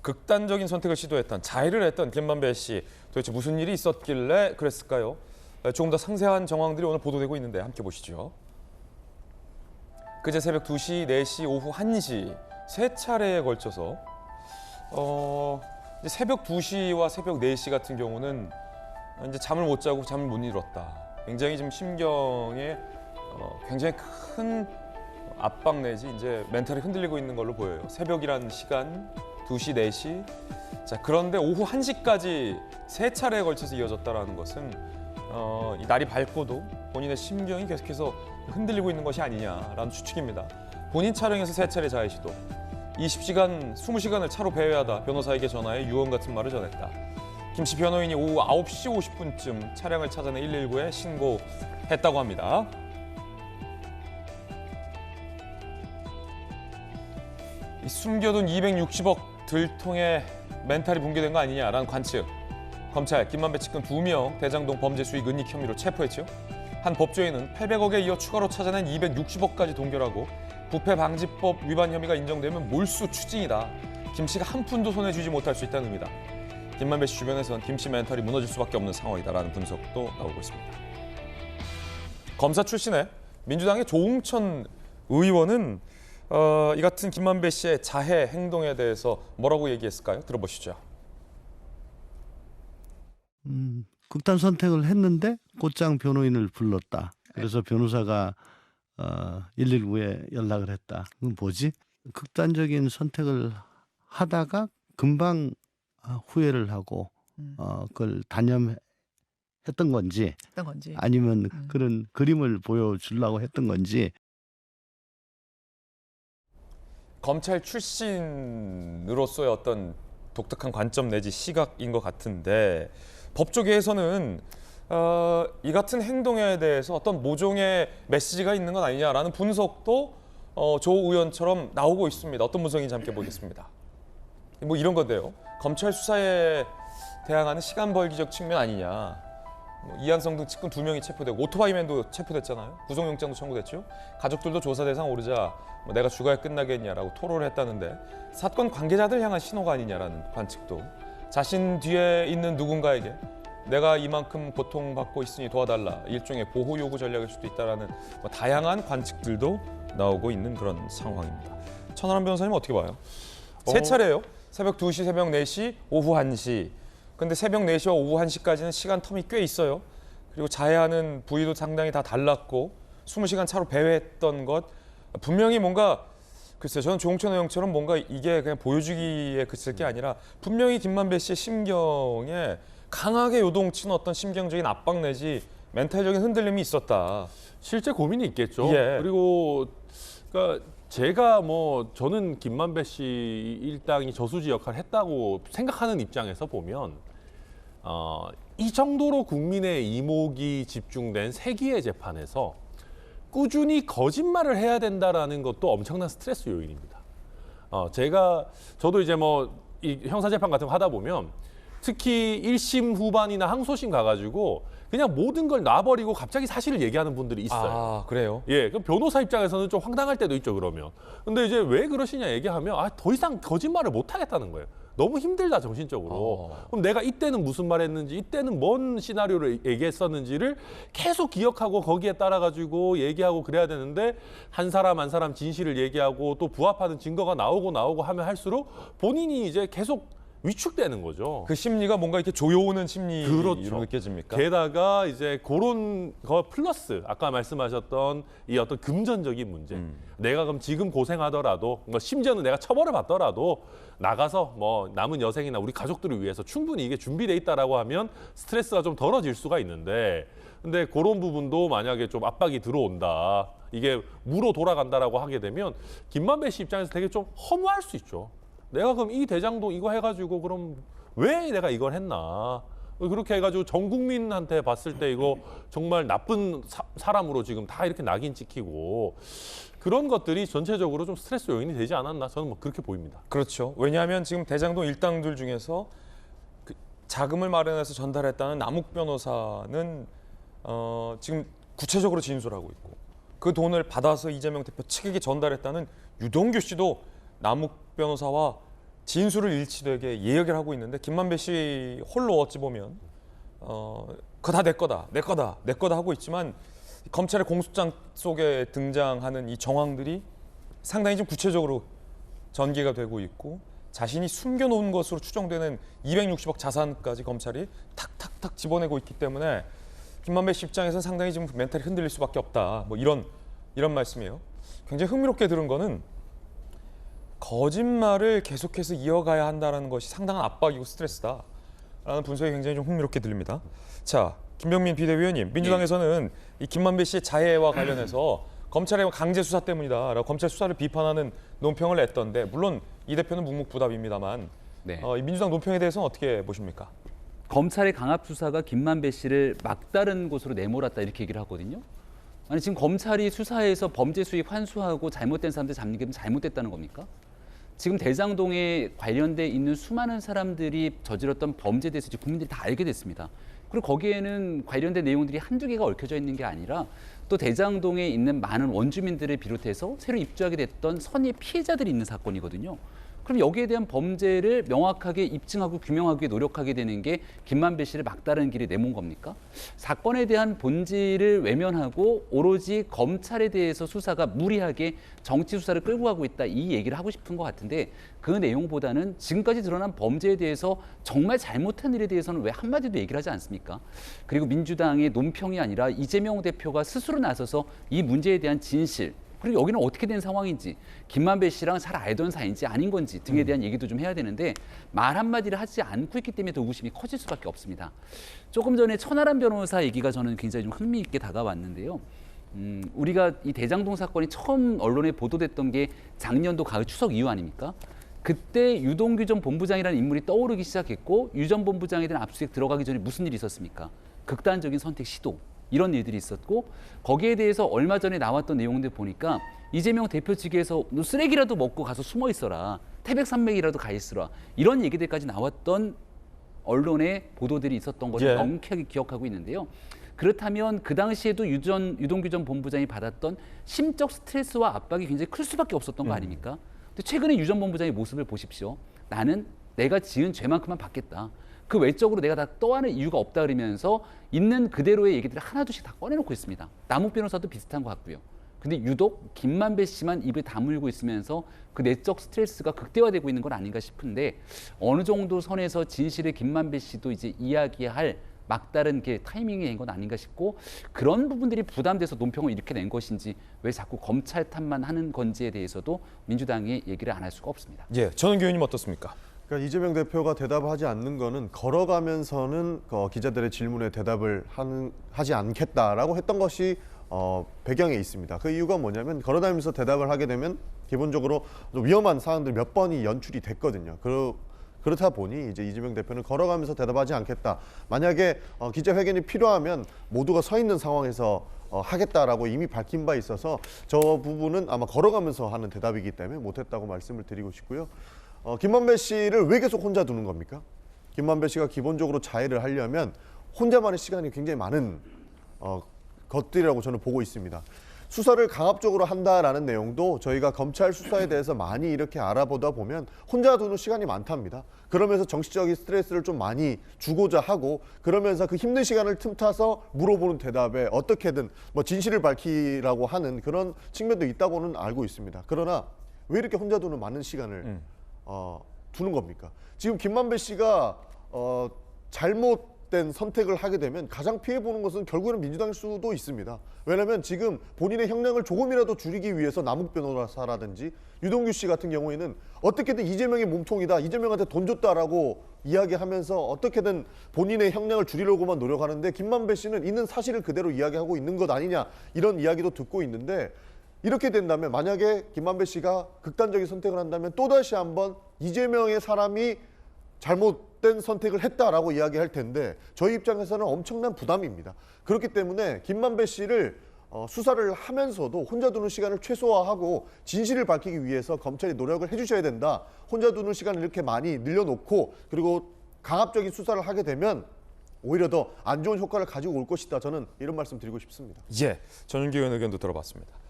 극단적인 선택을 시도했던 자해를 했던 김만배 씨 도대체 무슨 일이 있었길래 그랬을까요? 조금 더 상세한 정황들이 오늘 보도되고 있는데 함께 보시죠. 그제 새벽 2시, 4시, 오후 1시 세 차례에 걸쳐서 이제 새벽 2시와 새벽 4시 같은 경우는 이제 잠을 못 자고 잠을 못 이뤘다. 굉장히 지금 심경에 굉장히 큰 압박 내지 이제 멘탈이 흔들리고 있는 걸로 보여요. 새벽이라는 시간 2시, 4시. 자, 그런데 오후 1시까지 세 차례에 걸쳐서 이어졌다라는 것은 이 날이 밝고도 본인의 심경이 계속해서 흔들리고 있는 것이 아니냐라는 추측입니다. 본인 차량에서 세 차례 자해 시도, 20시간, 20시간을 차로 배회하다 변호사에게 전화해 유언 같은 말을 전했다. 김 씨 변호인이 오후 9시 50분쯤 차량을 찾아내 119에 신고했다고 합니다. 이 숨겨둔 260억 들통에 멘탈이 붕괴된 거 아니냐라는 관측. 검찰 김만배 측근 2명 대장동 범죄 수익 은닉 혐의로 체포했죠. 한 법조인은 800억에 이어 추가로 찾아낸 260억까지 동결하고 부패방지법 위반 혐의가 인정되면 몰수 추징이다. 김 씨가 한 푼도 손에 쥐지 못할 수 있다는 의미다. 김만배 씨 주변에선 김 씨 멘탈이 무너질 수밖에 없는 상황이다라는 분석도 나오고 있습니다. 검사 출신의 민주당의 조웅천 의원은 이 같은 김만배 씨의 자해 행동에 대해서 뭐라고 얘기했을까요? 들어보시죠. 극단 선택을 했는데 곧장 변호인을 불렀다. 그래서 변호사가 119에 연락을 했다. 그건 뭐지? 극단적인 선택을 하다가 금방 후회를 하고 그걸 단념했던 건지, 아니면 그런 그림을 보여주려고 했던 건지. 검찰 출신으로서의 어떤 독특한 관점 내지 시각인 것 같은데 법조계에서는 이 같은 행동에 대해서 어떤 모종의 메시지가 있는 건 아니냐라는 분석도 조 의원처럼 나오고 있습니다. 어떤 분석인지 함께 보겠습니다. 뭐 이런 건데요. 검찰 수사에 대항하는 시간 벌기적 측면 아니냐. 이한성 등 측근 2명이 체포되고 오토바이맨도 체포됐잖아요. 구속영장도 청구됐죠. 가족들도 조사 대상 오르자 내가 죽어야 끝나겠냐라고 토로를 했다는데 사건 관계자들 향한 신호가 아니냐라는 관측도, 자신 뒤에 있는 누군가에게 내가 이만큼 고통받고 있으니 도와달라, 일종의 보호 요구 전략일 수도 있다라는 다양한 관측들도 나오고 있는 그런 상황입니다. 천하람 변호사님 어떻게 봐요? 세 차례예요. 새벽 2시, 새벽 4시, 오후 1시. 근데 새벽 4시와 오후 1시까지는 시간 텀이 꽤 있어요. 그리고 자해하는 부위도 상당히 다 달랐고 20시간 차로 배회했던 것 분명히 뭔가, 글쎄요, 저는 조홍천 의원처럼 뭔가 이게 그냥 보여주기에 그칠 게 아니라 분명히 김만배 씨의 심경에 강하게 요동치는 어떤 심경적인 압박 내지 멘탈적인 흔들림이 있었다. 실제 고민이 있겠죠. 예. 그리고 그러니까 저는 김만배 씨 일당이 저수지 역할을 했다고 생각하는 입장에서 보면 이 정도로 국민의 이목이 집중된 세기의 재판에서 꾸준히 거짓말을 해야 된다라는 것도 엄청난 스트레스 요인입니다. 저도 이제 이 형사재판 같은 거 하다 보면 특히 1심 후반이나 항소심 가가지고 그냥 모든 걸 놔버리고 갑자기 사실을 얘기하는 분들이 있어요. 아, 그래요? 예, 그럼 변호사 입장에서는 좀 황당할 때도 있죠, 그러면. 근데 이제 왜 그러시냐 얘기하면 더 이상 거짓말을 못 하겠다는 거예요. 너무 힘들다, 정신적으로. 그럼 내가 이때는 무슨 말 했는지, 이때는 뭔 시나리오를 얘기했었는지를 계속 기억하고 거기에 따라가지고 얘기하고 그래야 되는데 한 사람 한 사람 진실을 얘기하고 또 부합하는 증거가 나오고 하면 할수록 본인이 이제 계속 위축되는 거죠. 그 심리가 뭔가 이렇게 조여오는 심리로 그렇죠. 느껴집니까? 게다가 이제 그런 거 플러스 아까 말씀하셨던 이 어떤 금전적인 문제. 내가 그럼 지금 고생하더라도 심지어는 내가 처벌을 받더라도 나가서 남은 여생이나 우리 가족들을 위해서 충분히 이게 준비돼 있다라고 하면 스트레스가 좀 덜어질 수가 있는데, 근데 그런 부분도 만약에 좀 압박이 들어온다, 이게 무로 돌아간다라고 하게 되면 김만배 씨 입장에서 되게 좀 허무할 수 있죠. 내가 그럼 이 대장동 이거 해가지고 그럼 왜 내가 이걸 했나? 그렇게 해가지고 전 국민한테 봤을 때 이거 정말 나쁜 사람으로 지금 다 이렇게 낙인 찍히고 그런 것들이 전체적으로 좀 스트레스 요인이 되지 않았나? 저는 그렇게 보입니다. 그렇죠. 왜냐하면 지금 대장동 일당들 중에서 자금을 마련해서 전달했다는 남욱 변호사는 지금 구체적으로 진술하고 있고, 그 돈을 받아서 이재명 대표 측에게 전달했다는 유동규 씨도 남욱 변호사와 진술을 일치되게 예역을 하고 있는데 김만배 씨 홀로 어찌 보면 그거 다 내 거다, 내 거다, 내 거다 하고 있지만 검찰의 공소장 속에 등장하는 이 정황들이 상당히 좀 구체적으로 전개가 되고 있고 자신이 숨겨놓은 것으로 추정되는 260억 자산까지 검찰이 탁탁탁 집어내고 있기 때문에 김만배 씨 입장에서는 상당히 좀 멘탈이 흔들릴 수밖에 없다. 뭐 이런 말씀이에요. 굉장히 흥미롭게 들은 거는 거짓말을 계속해서 이어가야 한다는 것이 상당한 압박이고 스트레스다라는 분석이 굉장히 좀 흥미롭게 들립니다. 자, 김병민 비대위원님, 민주당에서는 이 김만배 씨의 자해와 관련해서 검찰의 강제 수사 때문이다라고 검찰 수사를 비판하는 논평을 냈던데 물론 이 대표는 묵묵부답입니다만 네. 이 민주당 논평에 대해서는 어떻게 보십니까? 검찰의 강압 수사가 김만배 씨를 막다른 곳으로 내몰았다 이렇게 얘기를 하거든요. 아니 지금 검찰이 수사해서 범죄 수익 환수하고 잘못된 사람들 잡는 게 잘못됐다는 겁니까? 지금 대장동에 관련돼 있는 수많은 사람들이 저질렀던 범죄에 대해서 이제 국민들이 다 알게 됐습니다. 그리고 거기에는 관련된 내용들이 한두 개가 얽혀져 있는 게 아니라 또 대장동에 있는 많은 원주민들을 비롯해서 새로 입주하게 됐던 선의 피해자들이 있는 사건이거든요. 그럼 여기에 대한 범죄를 명확하게 입증하고 규명하기 위해 노력하게 되는 게 김만배 씨를 막다른 길에 내몬 겁니까? 사건에 대한 본질을 외면하고 오로지 검찰에 대해서 수사가 무리하게 정치 수사를 끌고 가고 있다 이 얘기를 하고 싶은 것 같은데 그 내용보다는 지금까지 드러난 범죄에 대해서 정말 잘못한 일에 대해서는 왜 한마디도 얘기를 하지 않습니까? 그리고 민주당의 논평이 아니라 이재명 대표가 스스로 나서서 이 문제에 대한 진실 그리고 여기는 어떻게 된 상황인지 김만배 씨랑 잘 알던 사이인지 아닌 건지 등에 대한 얘기도 좀 해야 되는데 말 한마디를 하지 않고 있기 때문에 더 의구심이 커질 수밖에 없습니다. 조금 전에 천하람 변호사 얘기가 저는 굉장히 좀 흥미있게 다가왔는데요. 우리가 이 대장동 사건이 처음 언론에 보도됐던 게 작년도 가을 추석 이후 아닙니까? 그때 유동규 전 본부장이라는 인물이 떠오르기 시작했고 유 전 본부장에 대한 압수수색 들어가기 전에 무슨 일이 있었습니까? 극단적인 선택 시도. 이런 일들이 있었고 거기에 대해서 얼마 전에 나왔던 내용들 보니까 이재명 대표 측에서 너 쓰레기라도 먹고 가서 숨어 있어라. 태백산맥이라도 가 있으라. 이런 얘기들까지 나왔던 언론의 보도들이 있었던 것을 명쾌하게 기억하고 있는데요. 그렇다면 그 당시에도 유동규 전 본부장이 받았던 심적 스트레스와 압박이 굉장히 클 수밖에 없었던 거 아닙니까? 근데 최근에 유 전 본부장의 모습을 보십시오. 나는 내가 지은 죄만큼만 받겠다. 그 외적으로 내가 다 떠하는 이유가 없다 그러면서 있는 그대로의 얘기들을 하나둘씩 다 꺼내놓고 있습니다. 남욱 변호사도 비슷한 것 같고요. 근데 유독 김만배 씨만 입을 다물고 있으면서 그 내적 스트레스가 극대화되고 있는 건 아닌가 싶은데 어느 정도 선에서 진실을 김만배 씨도 이제 이야기할 막다른 게 타이밍이 된 건 아닌가 싶고 그런 부분들이 부담돼서 논평을 이렇게 낸 것인지 왜 자꾸 검찰 탓만 하는 건지에 대해서도 민주당이 얘기를 안 할 수가 없습니다. 예, 전은규 의원님 어떻습니까? 그러니까 이재명 대표가 대답하지 않는 거는 걸어가면서는 기자들의 질문에 대답을 하지 않겠다라고 했던 것이 배경에 있습니다. 그 이유가 뭐냐면 걸어다니면서 대답을 하게 되면 기본적으로 위험한 사안들 몇 번이 연출이 됐거든요. 그렇다 보니 이제 이재명 대표는 걸어가면서 대답하지 않겠다. 만약에 기자회견이 필요하면 모두가 서 있는 상황에서 하겠다라고 이미 밝힌 바 있어서 저 부분은 아마 걸어가면서 하는 대답이기 때문에 못했다고 말씀을 드리고 싶고요. 김만배 씨를 왜 계속 혼자 두는 겁니까? 김만배 씨가 기본적으로 자해를 하려면 혼자만의 시간이 굉장히 많은 것들이라고 저는 보고 있습니다. 수사를 강압적으로 한다라는 내용도 저희가 검찰 수사에 대해서 많이 이렇게 알아보다 보면 혼자 두는 시간이 많답니다. 그러면서 정치적인 스트레스를 좀 많이 주고자 하고 그러면서 그 힘든 시간을 틈타서 물어보는 대답에 어떻게든 뭐 진실을 밝히라고 하는 그런 측면도 있다고는 알고 있습니다. 그러나 왜 이렇게 혼자 두는 많은 시간을 두는 겁니까? 지금 김만배 씨가 잘못된 선택을 하게 되면 가장 피해보는 것은 결국에는 민주당일 수도 있습니다. 왜냐하면 지금 본인의 형량을 조금이라도 줄이기 위해서 남욱 변호사라든지 유동규 씨 같은 경우에는 어떻게든 이재명의 몸통이다, 이재명한테 돈 줬다라고 이야기하면서 어떻게든 본인의 형량을 줄이려고만 노력하는데 김만배 씨는 있는 사실을 그대로 이야기하고 있는 것 아니냐 이런 이야기도 듣고 있는데 이렇게 된다면 만약에 김만배 씨가 극단적인 선택을 한다면 또다시 한번 이재명의 사람이 잘못된 선택을 했다라고 이야기할 텐데 저희 입장에서는 엄청난 부담입니다. 그렇기 때문에 김만배 씨를 수사를 하면서도 혼자 두는 시간을 최소화하고 진실을 밝히기 위해서 검찰이 노력을 해주셔야 된다. 혼자 두는 시간을 이렇게 많이 늘려놓고 그리고 강압적인 수사를 하게 되면 오히려 더 안 좋은 효과를 가지고 올 것이다. 저는 이런 말씀 드리고 싶습니다. 예, 전은규 의원 의견도 들어봤습니다.